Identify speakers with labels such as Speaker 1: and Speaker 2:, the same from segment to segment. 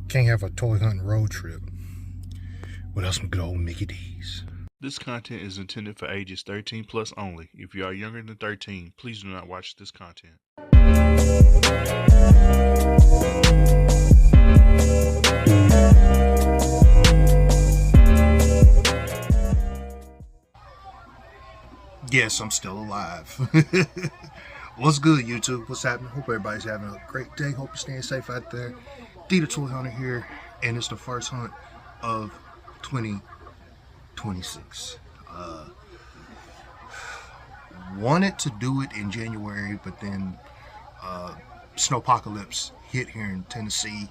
Speaker 1: Can't have a toy hunting road trip without some good old Mickey D's.
Speaker 2: This content is intended for ages 13 plus only. If you are younger than 13, please do not watch this content.
Speaker 1: Yes, I'm still alive. What's good, YouTube? What's happening? Hope everybody's having a great day. Hope you're staying safe out there. The Toy Hunter here, and it's the first hunt of 2026. Wanted to do it in January, but then snowpocalypse hit here in Tennessee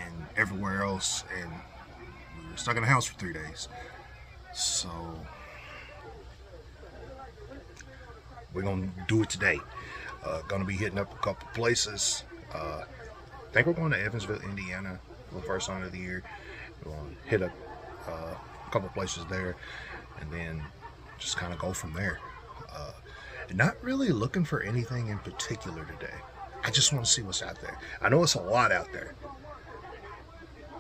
Speaker 1: and everywhere else, and we were stuck in the house for 3 days. So we're gonna do it today. Gonna be hitting up a couple places. I think we're going to Evansville, Indiana for the first hunt of the year. We're gonna hit up a couple places there, and then just kind of go from there. Not really looking for anything in particular today. I just want to see what's out there. I know it's a lot out there.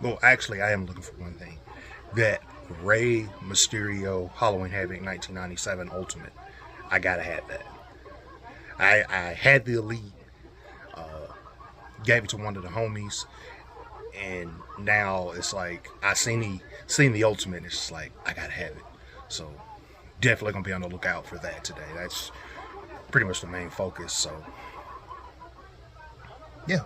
Speaker 1: Well, actually, I am looking for one thing. That Rey Mysterio Halloween Havoc 1997 Ultimate. I gotta have that. I had the Elite, gave it to one of the homies, and now it's like I seen the Ultimate, and it's just like I gotta have it. So definitely gonna be on the lookout for that today. That's pretty much the main focus. So yeah.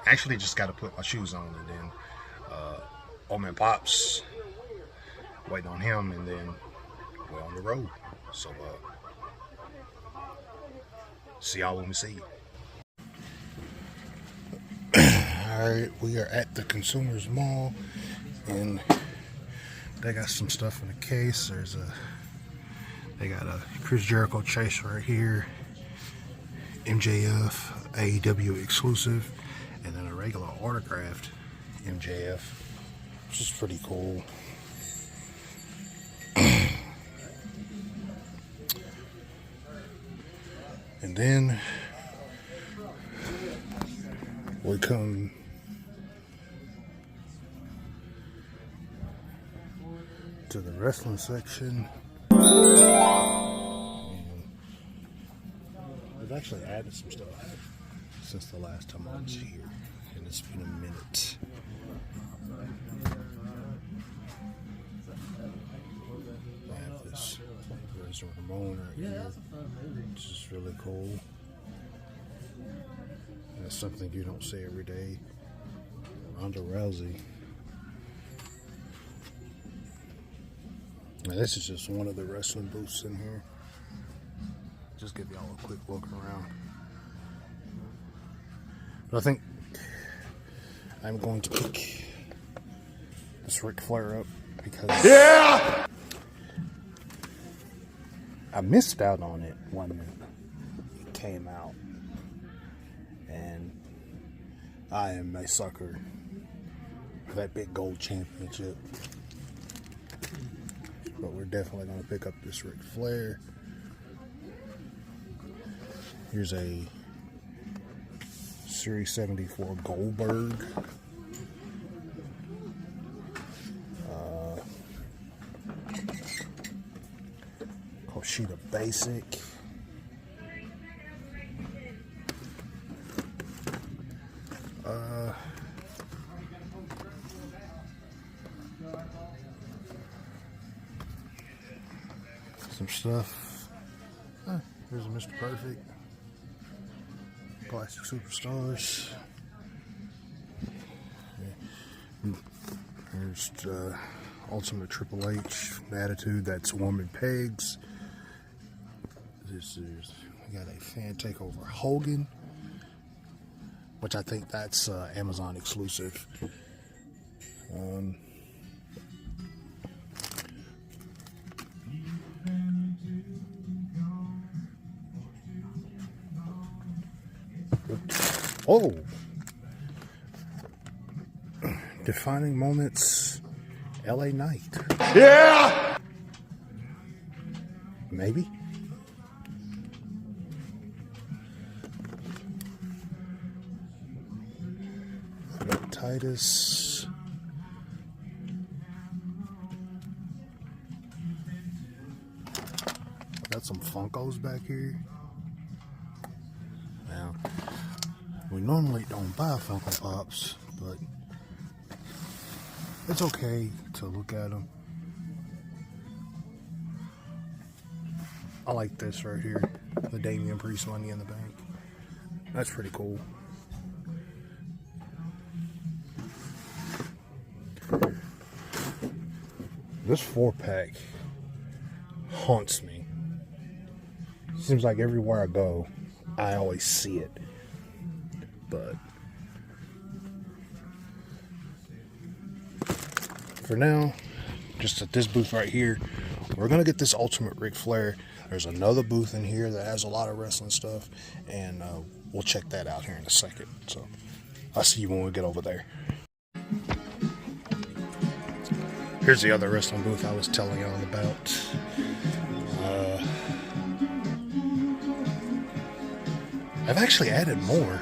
Speaker 1: Actually just got to put my shoes on, and then old man Pops waiting on him, and then we're on the road. So see y'all when we see you. Alright, we are at the Consumers Mall, and they got some stuff in the case. They got a Chris Jericho chase right here, MJF AEW exclusive, and then a regular autographed MJF, which is pretty cool. And then we come to the wrestling section. I've actually added some stuff since the last time I was here, and it's been a minute. I have this Razor Ramon right here, which is really cool. That's something you don't see every day. Ronda Rousey. Now, this is just one of the wrestling booths in here. Just give y'all a quick look around. But I think I'm going to pick this Ric Flair up because I missed out on it when it came out, and I am a sucker for that big gold championship. But we're definitely going to pick up this Ric Flair. Here's a Series 74 Goldberg. Kushida Basic. Some stuff. Here's a Mr. Perfect. Plastic Superstars. Here's Ultimate Triple H Attitude. That's Woman Pegs. We got a Fan Takeover Hogan, which I think that's Amazon exclusive. Oh, Defining Moments, LA Knight. Yeah! Maybe. Titus. Got some Funkos back here. Now, we normally don't buy Funko Pops, but it's okay to look at them. I like this right here, the Damian Priest Money in the Bank. That's pretty cool. This 4-pack haunts me. Seems like everywhere I go, I always see it. But for now, just at this booth right here, we're gonna get this Ultimate Ric Flair. There's another booth in here that has a lot of wrestling stuff, and we'll check that out here in a second. So I'll see you when we get over there. Here's the other wrestling booth I was telling y'all about. I've actually added more.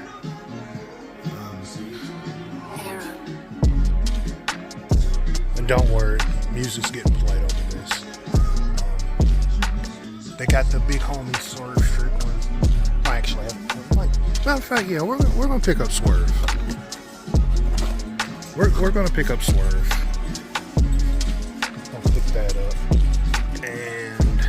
Speaker 1: And don't worry, music's getting played over this. They got the big homie Swerve Strickland. I actually have, matter of fact, yeah, we're gonna pick up Swerve. We're gonna pick up Swerve. I'll pick that up. And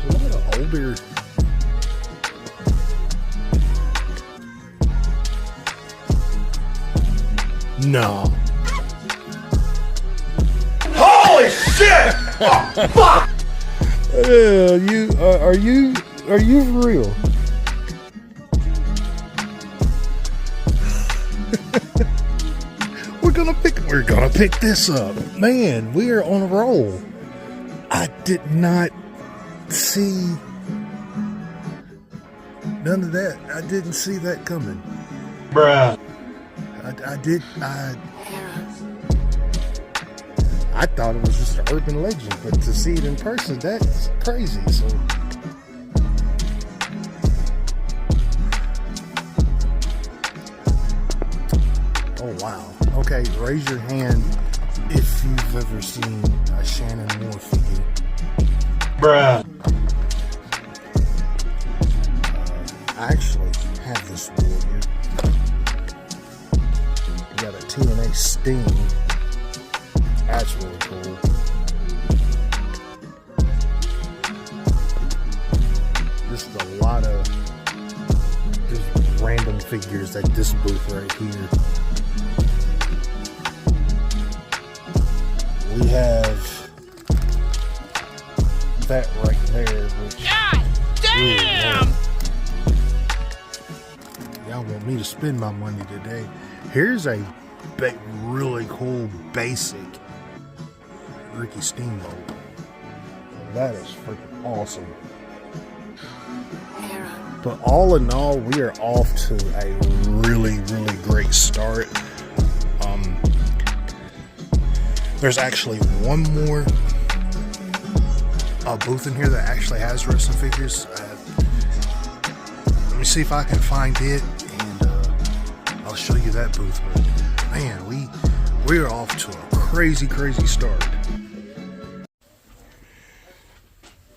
Speaker 1: a lot of older. No.
Speaker 3: Holy shit! Oh, fuck!
Speaker 1: Are you for real? We're gonna pick this up. Man, we are on a roll. I did not see none of that. I didn't see that coming.
Speaker 3: Bruh.
Speaker 1: I thought it was just an urban legend, but to see it in person, that's crazy. So oh wow. Okay, raise your hand if you've ever seen a Shannon Moore figure.
Speaker 3: Bruh.
Speaker 1: I actually have this warrior. You got a TNA Sting. That's really cool. Just a lot of just random figures at this booth right here. We have that right there, which
Speaker 4: God damn!
Speaker 1: Y'all want me to spend my money today. Here's a really cool basic Ricky Steamboat. That is freaking awesome. But all in all, we are off to a really great start. There's actually one more booth in here that actually has wrestling figures. Let me see if I can find it, and I'll show you that booth. But man, we are off to a crazy start.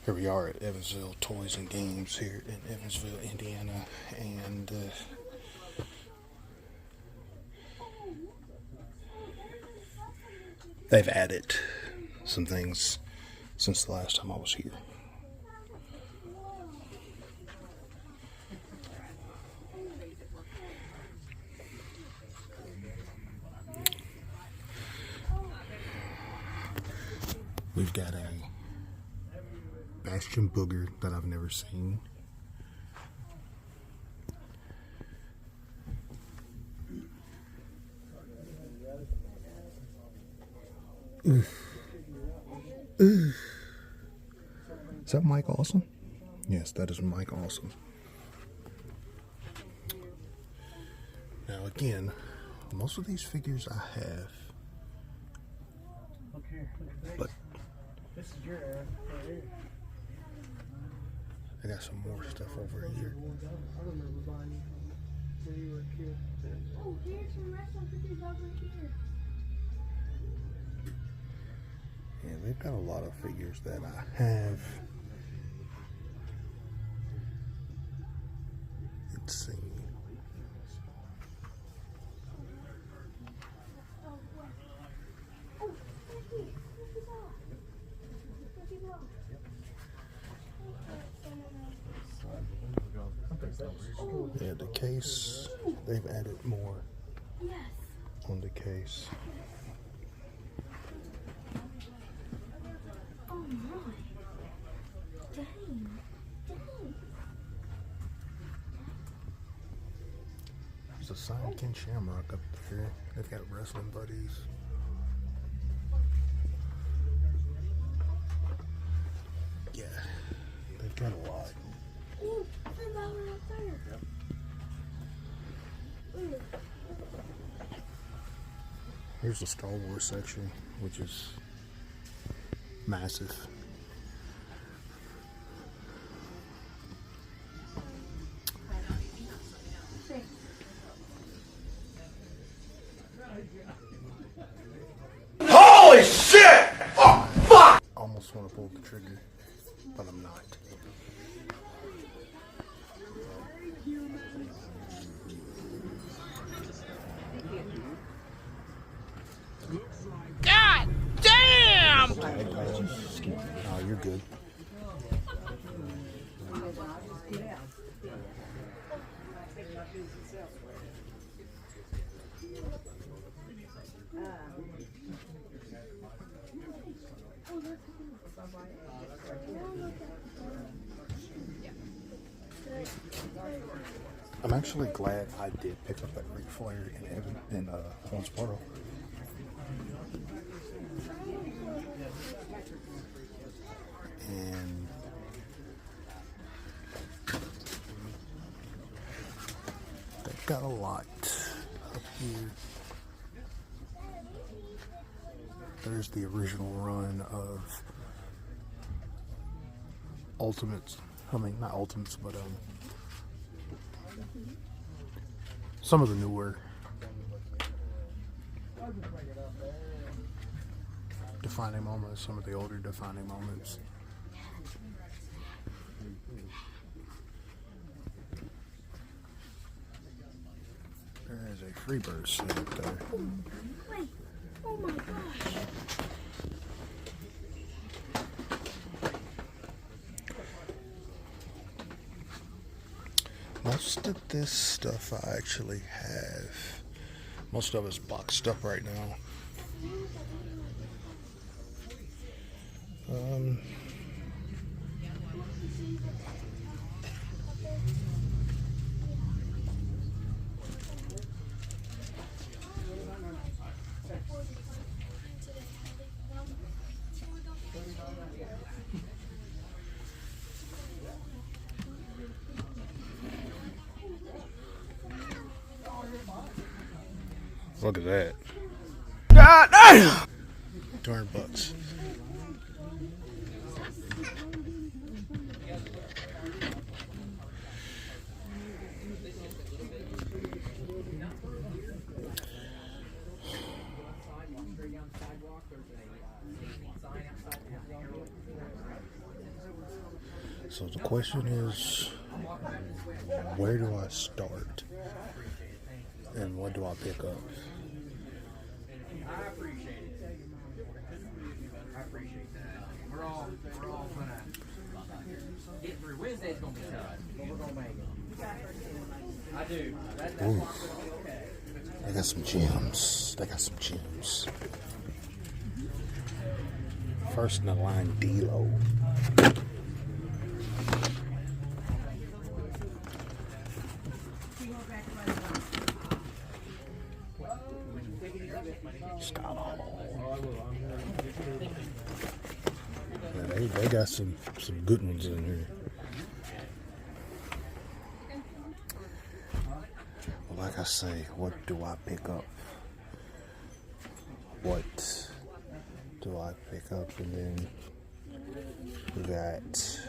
Speaker 1: Here we are at Evansville Toys and Games here in Evansville, Indiana, and they've added some things since the last time I was here. We've got a Bastion Booger that I've never seen. Is that Mike Awesome? Yes, that is Mike Awesome. Now again, most of these figures I have.
Speaker 5: Look here, look at this.
Speaker 1: But
Speaker 5: This is your era right here.
Speaker 1: I got some more stuff over here.
Speaker 5: Oh, here's some wrestling pictures over here.
Speaker 1: Yeah, they've got a lot of figures that I have. Let's see. Yeah, the case, they've added more on the case.
Speaker 5: Oh my. Dang.
Speaker 1: There's a signed Ken Shamrock up there. They've got wrestling buddies. Yeah, they've got a lot.
Speaker 5: Ooh, $10 right there. Ooh.
Speaker 1: Here's the Star Wars section, which is massive.
Speaker 3: Holy shit! Oh, fuck!
Speaker 1: Almost want to pull the trigger, but I'm not.
Speaker 4: God damn!
Speaker 1: Oh, you're good. I'm actually glad I did pick up that Ric Flair in Owensboro. And they've got a lot up here. There's the original run of Ultimates. I mean, not Ultimates, but some of the newer defining moments, some of the older defining moments. There is a Freebird set up there.
Speaker 5: Wait. Oh my gosh.
Speaker 1: Most of this stuff I actually have. Most of it's boxed up right now. Look at that.
Speaker 4: God damn!
Speaker 1: $200. So the question is, where do I start? And what do I pick up?
Speaker 6: I appreciate it. I appreciate that. We're all gonna get through. Wednesday's gonna be tough, but we're gonna make it. I do. That's why I'm gonna be okay.
Speaker 1: I got some gems. They got some gems. First in the line, D-Lo. Yeah, they got some good ones in here. Well, like I say, what do I pick up? What do I pick up? And then we got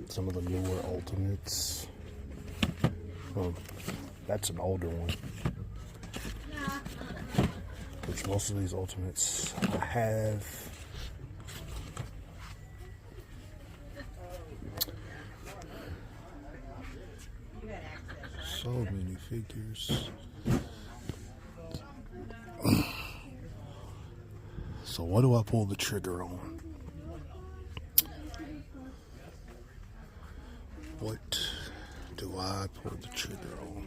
Speaker 1: Some of the newer Ultimates. Well, that's an older one. Which most of these Ultimates I have. So many figures. So what do I pull the trigger on? What do I pull the trigger on?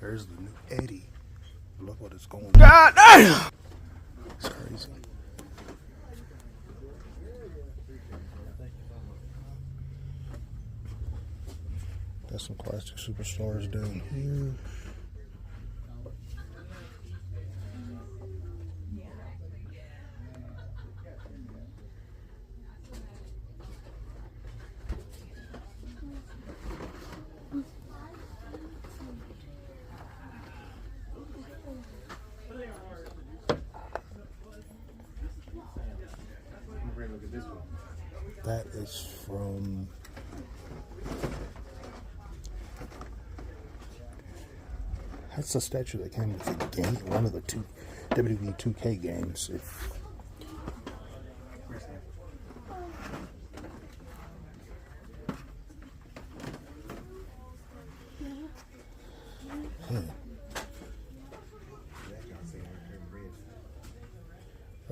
Speaker 1: There's the new Eddie. Look what it's going on.
Speaker 4: God damn!
Speaker 1: It's crazy. Got some classic superstars down here. That is from that's a statue that came with the game, one of the two WWE 2K games.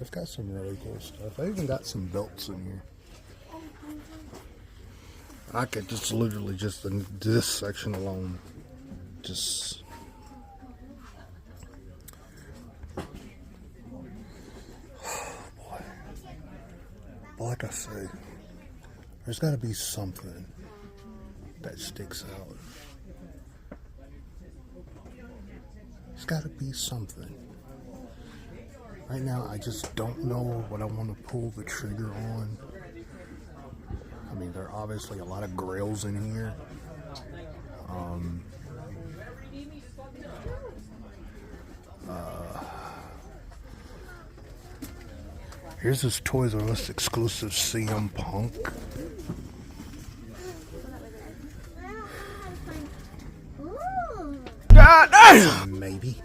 Speaker 1: I've got some really cool stuff. I even got some belts in here. I could just literally just in this section alone, just boy, like I say, there's got to be something that sticks out. There's got to be something. Right now, I just don't know what I want to pull the trigger on. I mean, there are obviously a lot of grails in here. Here's this Toys R Us exclusive CM Punk.
Speaker 4: God damn!
Speaker 1: Maybe.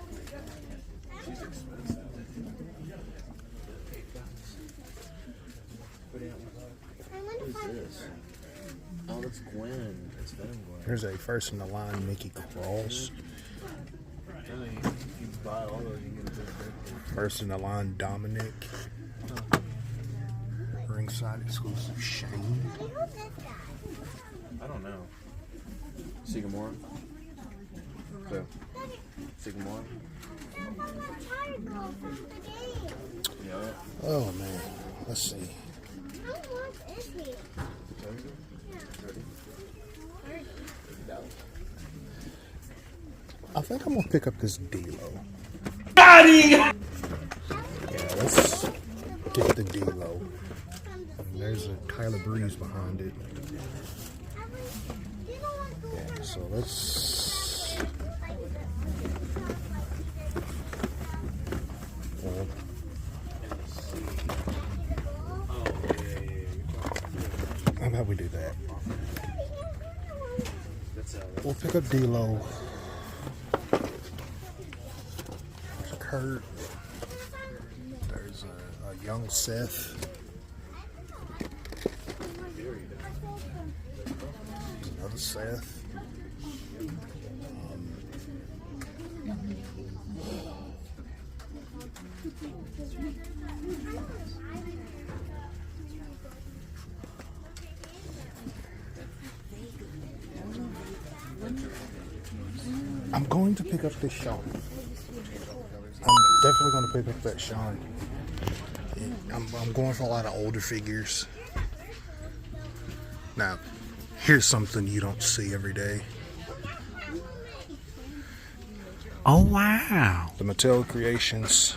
Speaker 7: Oh, that's Gwen. It's Venom Gwen.
Speaker 1: Here's a first in the line Mickey Cross.
Speaker 7: Really, you buy all those, you get a big
Speaker 1: First in the line Dominic. Ringside exclusive Shane.
Speaker 7: I don't know. Sycamore? So, Sycamore? Yeah.
Speaker 1: Oh man, let's see. I think I'm gonna pick up this D-Lo. Yeah, let's get the D-Lo. And there's a Tyler Breeze behind it. Yeah, so let's. How about we do that? We'll pick up D-Lo. There's Kurt. There's a young Seth. Another Seth. I'm going to pick up this Sean. I'm definitely going to pick up that Sean. I'm going for a lot of older figures. Now, here's something you don't see every day.
Speaker 4: Oh wow!
Speaker 1: The Mattel Creations,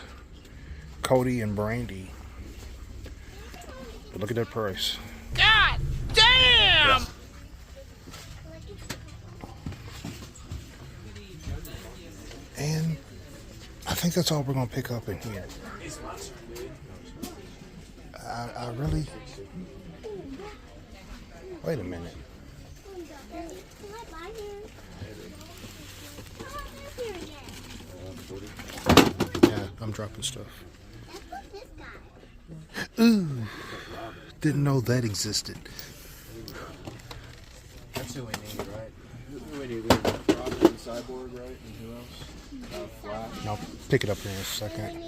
Speaker 1: Cody and Brandy. But look at that price.
Speaker 4: God damn!
Speaker 1: And think that's all we're gonna pick up in here. I really. Wait a minute. Yeah, I'm dropping stuff. Ooh, didn't know that existed.
Speaker 6: That's who we need, right?
Speaker 7: Who we need? We need Robert and Cyborg, right? And who else? Flash.
Speaker 1: I'll pick it up here in a second.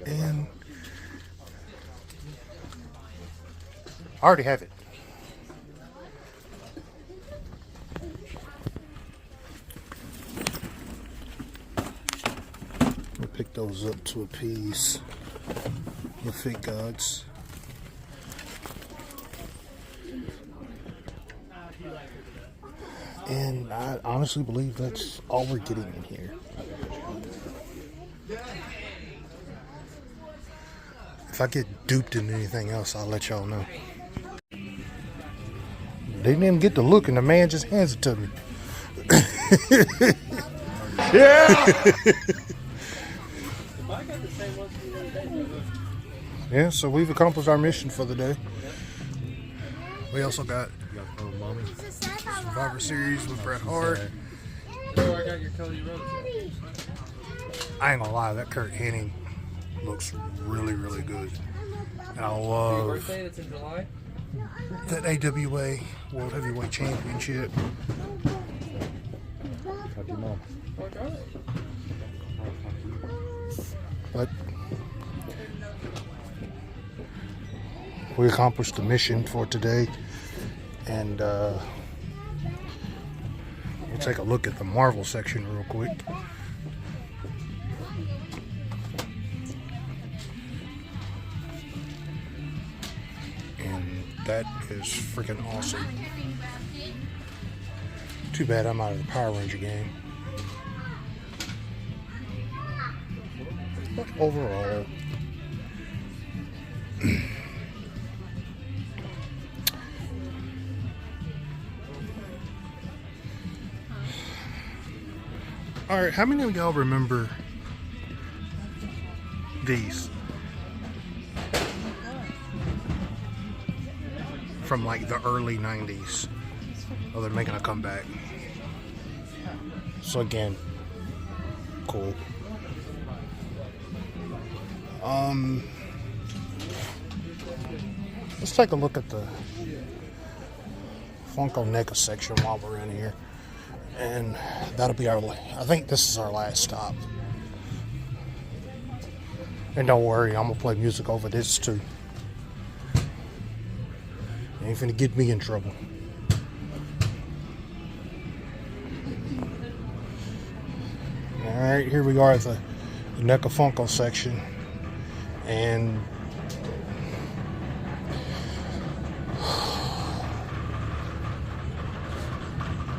Speaker 1: And I already have it. We'll pick those up to appease the fake gods. And I honestly believe that's all we're getting in here. If I get duped into anything else, I'll let y'all know. They didn't even get to look, and the man just hands it to me. Yeah, so we've accomplished our mission for the day. We also got Survivor Series with Bret Hart.
Speaker 6: Oh, I got your Cody Rhodes.
Speaker 1: I ain't gonna lie, that Kurt Hennig looks really, really good. And I love
Speaker 6: Birthday that's in July.
Speaker 1: that AWA World Heavyweight Championship. But we accomplished the mission for today, and we'll take a look at the Marvel section real quick. And that is freaking awesome. Too bad I'm out of the Power Ranger game. But overall, alright, how many of y'all remember these? From like the early 90s. Oh, they're making a comeback. So again, cool. Let's take a look at the Funko NECA section while we're in here. And that'll be our, I think this is our last stop. And don't worry, I'm gonna play music over this too. Ain't finna get me in trouble. Alright, here we are at the NECA Funko section. And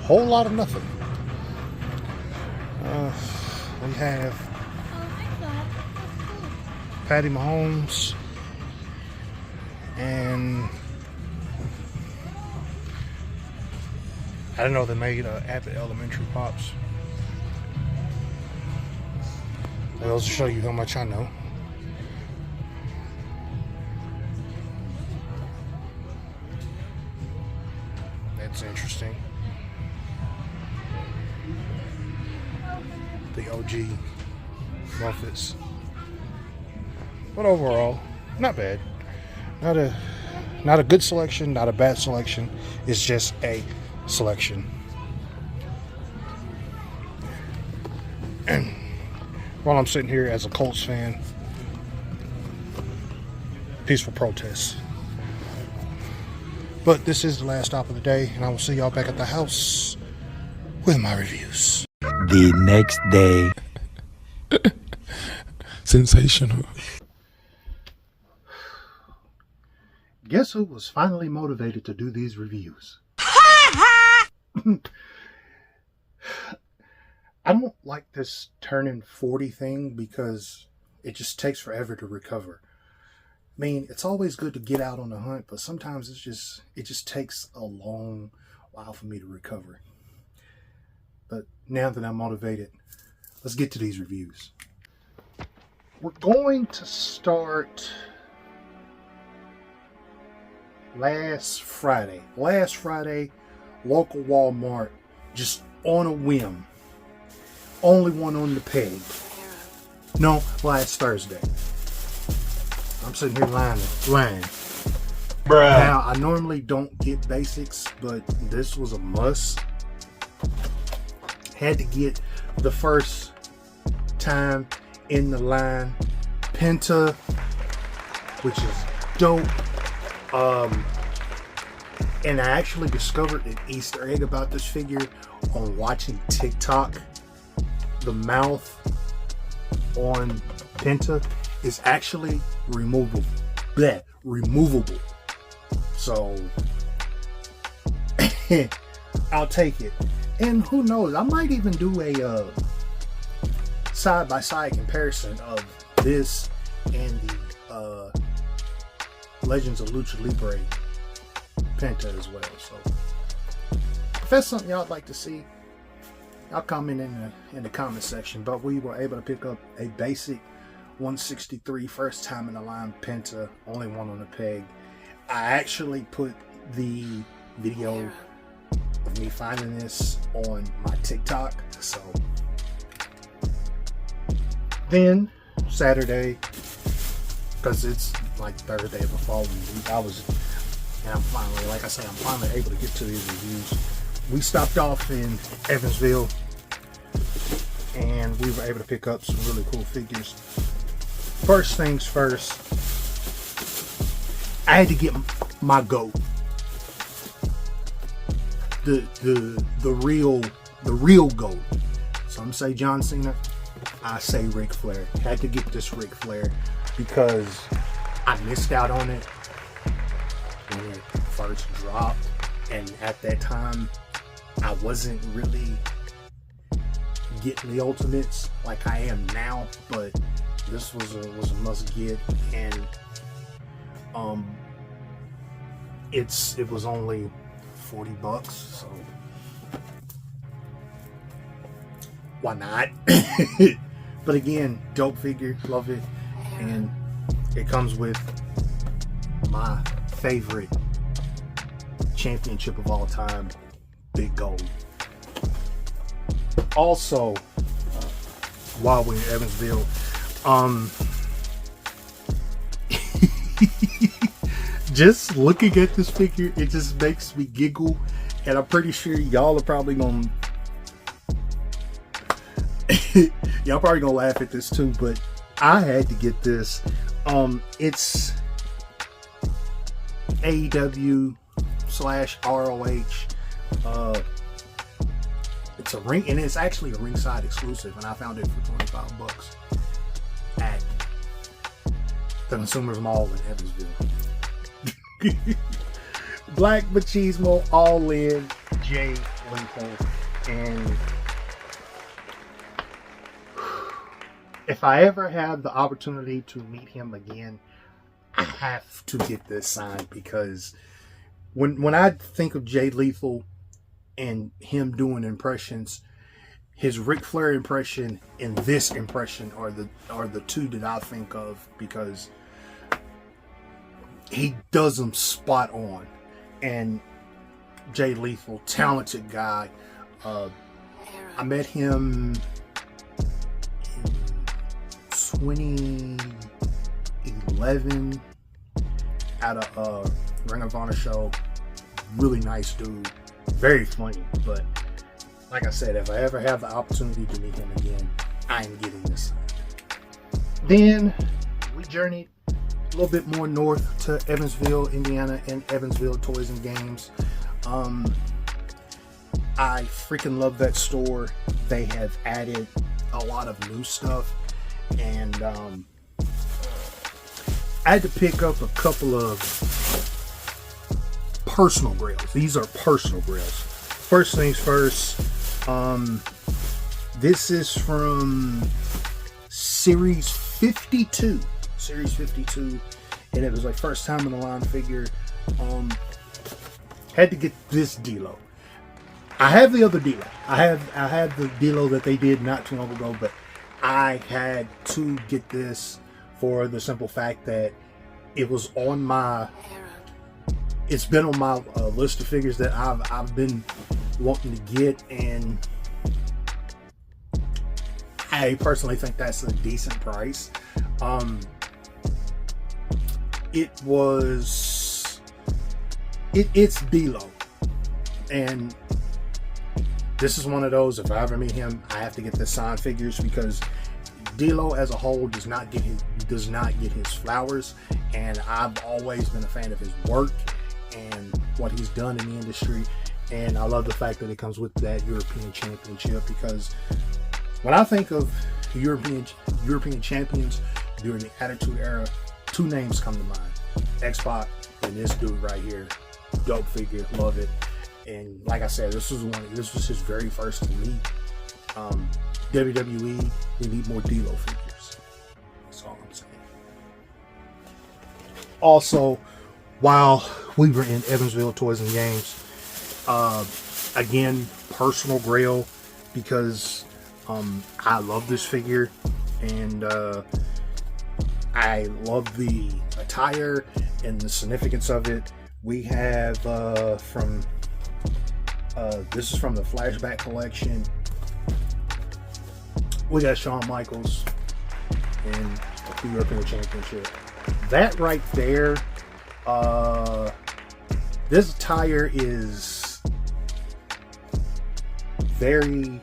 Speaker 1: whole lot of nothing. We have Patty Mahomes and I didn't know they made Abbott Elementary Pops. Those will show you how much I know. That's interesting. The OG Muppets. But overall, not bad. Not a good selection, not a bad selection. It's just a selection. And while I'm sitting here as a Colts fan, peaceful protests. But this is the last stop of the day, and I will see y'all back at the house with my reviews.
Speaker 8: The next day.
Speaker 9: Sensational.
Speaker 1: Guess who was finally motivated to do these reviews? I don't like this turning 40 thing because it just takes forever to recover. I mean, it's always good to get out on the hunt, but sometimes it just takes a long while for me to recover. But now that I'm motivated, let's get to these reviews. We're going to start last Friday. Last Friday, local Walmart, just on a whim. Only one on the peg. No, last Thursday. I'm sitting here lying.
Speaker 3: Bruh.
Speaker 1: Now, I normally don't get basics, but this was a must. Had to get the first time in the line Penta, which is dope. And I actually discovered an Easter egg about this figure on watching TikTok. The mouth on Penta is actually removable. So I'll take it. And who knows, I might even do a side-by-side comparison of this and the Legends of Lucha Libre Penta as well. So if that's something y'all would like to see, I'll comment in the comment section. But we were able to pick up a basic 163 first time in the line Penta, only one on the peg. I actually put the video of me finding this on my TikTok. So then Saturday, because it's like the third day of the following week, I'm finally able to get to these reviews. We stopped off in Evansville and we were able to pick up some really cool figures. First things first, I had to get my GOAT. The real GOAT. Some say John Cena, I say Ric Flair. Had to get this Ric Flair because I missed out on it when it first dropped, and at that time I wasn't really getting the ultimates like I am now, but this was a must get, and it was only $40, so why not? But again, dope figure, love it, and it comes with my favorite championship of all time, Big Gold. Also, while we're in Evansville, just looking at this figure, it just makes me giggle, and I'm pretty sure y'all are probably gonna laugh at this too, but I had to get this. It's AEW / ROH. It's a ring, and it's actually a ringside exclusive, and I found it for $25 at the Consumers Mall in Evansville. Black Machismo All In Jay Lethal, and if I ever have the opportunity to meet him again, I have to get this signed, because when I think of Jay Lethal and him doing impressions, his Ric Flair impression and this impression are the two that I think of, because he does them spot on. And Jay Lethal, talented guy. I met him in 2011 at a Ring of Honor show. Really nice dude, very funny. But like I said, if I ever have the opportunity to meet him again, I am getting this signed. Then we journeyed a little bit more north to Evansville, Indiana, and Evansville Toys and Games. I freaking love that store. They have added a lot of new stuff, and I had to pick up a couple of personal grails. These are personal grails. First things first, this is from Series 52. Series 52, and it was like first time in the line figure. Had to get this dealo.
Speaker 9: I have the other D'Lo. I have the D'Lo that they did not too long ago, but I had to get this for the simple fact that it was on my. It's been on my list of figures that I've been wanting to get, and I personally think that's a decent price. It's D'Lo, and this is one of those. If I ever meet him, I have to get the signed figures because D'Lo as a whole does not get his flowers, and I've always been a fan of his work and what he's done in the industry. And I love the fact that it comes with that European Championship, because when I think of European champions during the Attitude Era, two names come to mind: X-Pac and this dude right here. Dope figure, love it. And like I said, this was his very first to meet. WWE, we need more D'Lo figures. That's all I'm saying. Also, while we were in Evansville Toys and Games, again, personal grail, because I love this figure, and I love the attire and the significance of it. We have this is from the Flashback collection. We got Shawn Michaels in the European Championship. That right there, this attire is very,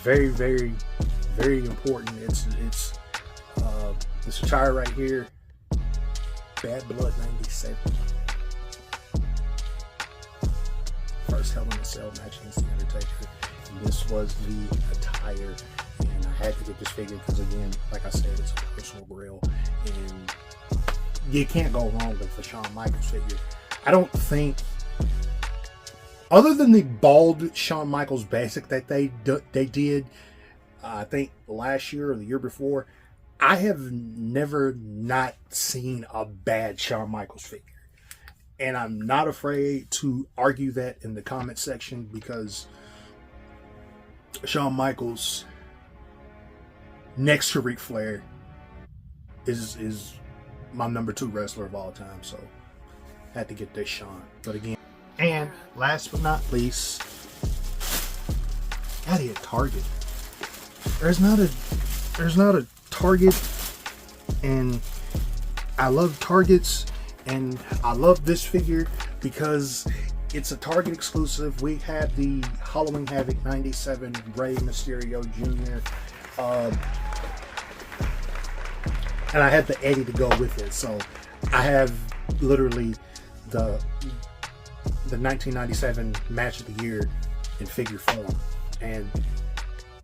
Speaker 9: very important. It's this attire right here, Bad Blood '97. First Hell in a Cell match against The Undertaker. And this was the attire, and I had to get this figure because, again, like I said, it's a personal grail, and you can't go wrong with the Shawn Michaels figure. I don't think, other than the bald Shawn Michaels basic that they did, I think last year or the year before, I have never not seen a bad Shawn Michaels figure. And I'm not afraid to argue that in the comment section, because Shawn Michaels, next to Ric Flair, is my number 2 wrestler of all time. So I had to get this Shawn. But again, and last but not least, gotta get Target. There's not a Target, and I love Targets. And I love this figure because it's a Target exclusive. We have the Halloween Havoc '97 Rey Mysterio Jr. And I had the Eddie to go with it. So I have literally the 1997 Match of the Year in figure form. And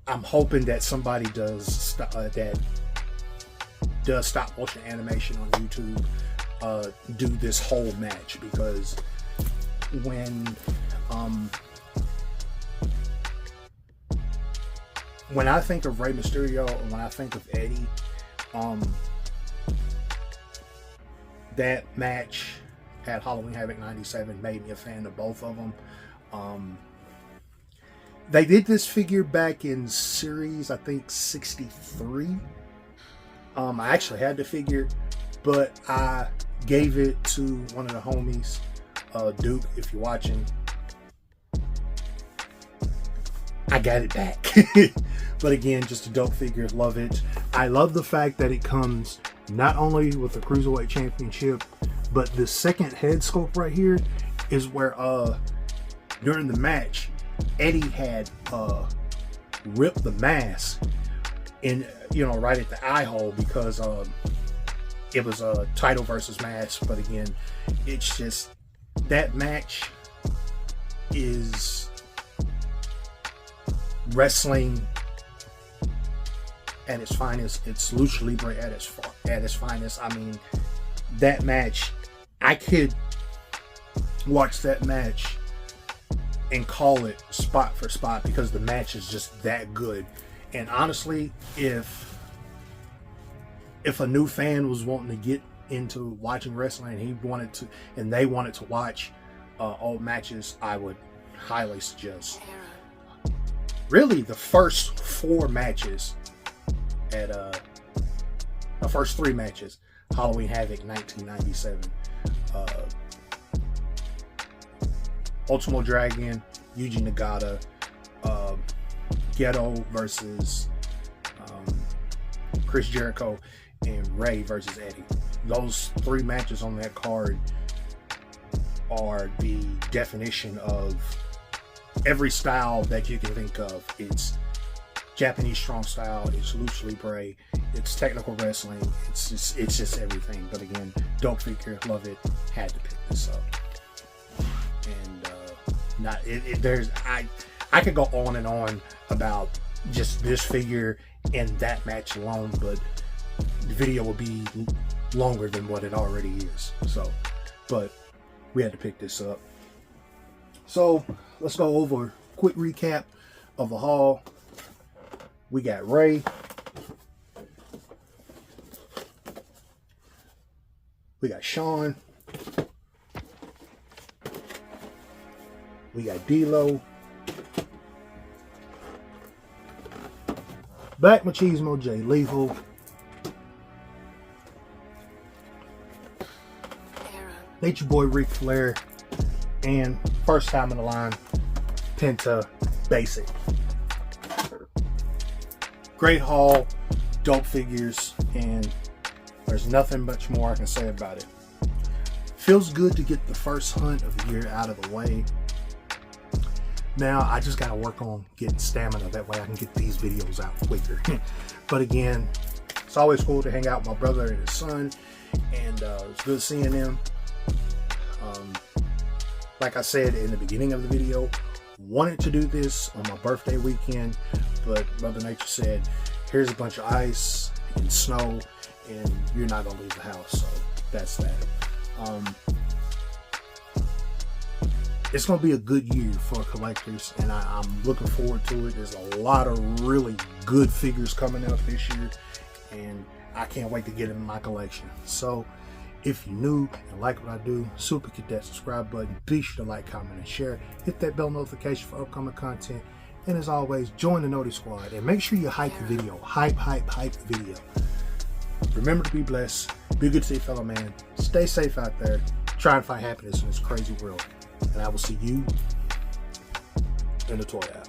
Speaker 9: I'm hoping that somebody does stop motion animation on YouTube. Do this whole match, because when I think of Rey Mysterio and when I think of Eddie, that match at Halloween Havoc '97 made me a fan of both of them. They did this figure back in series, I think 63. I actually had the figure, but I gave it to one of the homies, Duke, if you're watching. I got it back. But again, just a dope figure, love it. I love the fact that it comes not only with the Cruiserweight Championship, but the second head sculpt right here is where during the match, Eddie had ripped the mask in, right at the eye hole, because it was a title versus mask. But again, it's just, that match is wrestling at its finest. It's Lucha Libre at its finest. I mean, that match, I could watch that match and call it spot for spot, because the match is just that good. And honestly, if a new fan was wanting to get into watching wrestling and they wanted to watch old matches, I would highly suggest. Really, the first 4 matches at the first 3 matches, Halloween Havoc 1997, Ultimo Dragon, Yuji Nagata, Ghetto versus Chris Jericho, and Ray versus Eddie. Those 3 matches on that card are the definition of every style that you can think of. It's Japanese strong style, it's lucha libre, it's technical wrestling, it's just everything. But again, dope figure, love it, had to pick this up. And I could go on and on about just this figure and that match alone, but the video will be longer than what it already is. So, but we had to pick this up. So let's go over a quick recap of the haul. We got Ray. We got Sean. We got D-Lo. Black Machismo Jay Lethal. Nature Boy Ric Flair. And first time in the line, Penta Basic. Great haul, dope figures, and there's nothing much more I can say about it. Feels good to get the first hunt of the year out of the way. Now I just gotta work on getting stamina, that way I can get these videos out quicker. But again, it's always cool to hang out with my brother and his son, and it's good seeing them. Like I said in the beginning of the video, wanted to do this on my birthday weekend, but Mother Nature said, here's a bunch of ice and snow, and you're not gonna leave the house, so that's that. It's gonna be a good year for collectors, and I'm looking forward to it. There's a lot of really good figures coming up this year, and I can't wait to get them in my collection. So if you're new and like what I do, super hit that subscribe button. Be sure to like, comment, and share. Hit that bell notification for upcoming content. And as always, join the Noti Squad and make sure you hype the video. Hype the video. Remember to be blessed. Be good to your fellow man. Stay safe out there. Try and find happiness in this crazy world. And I will see you in the toy aisle.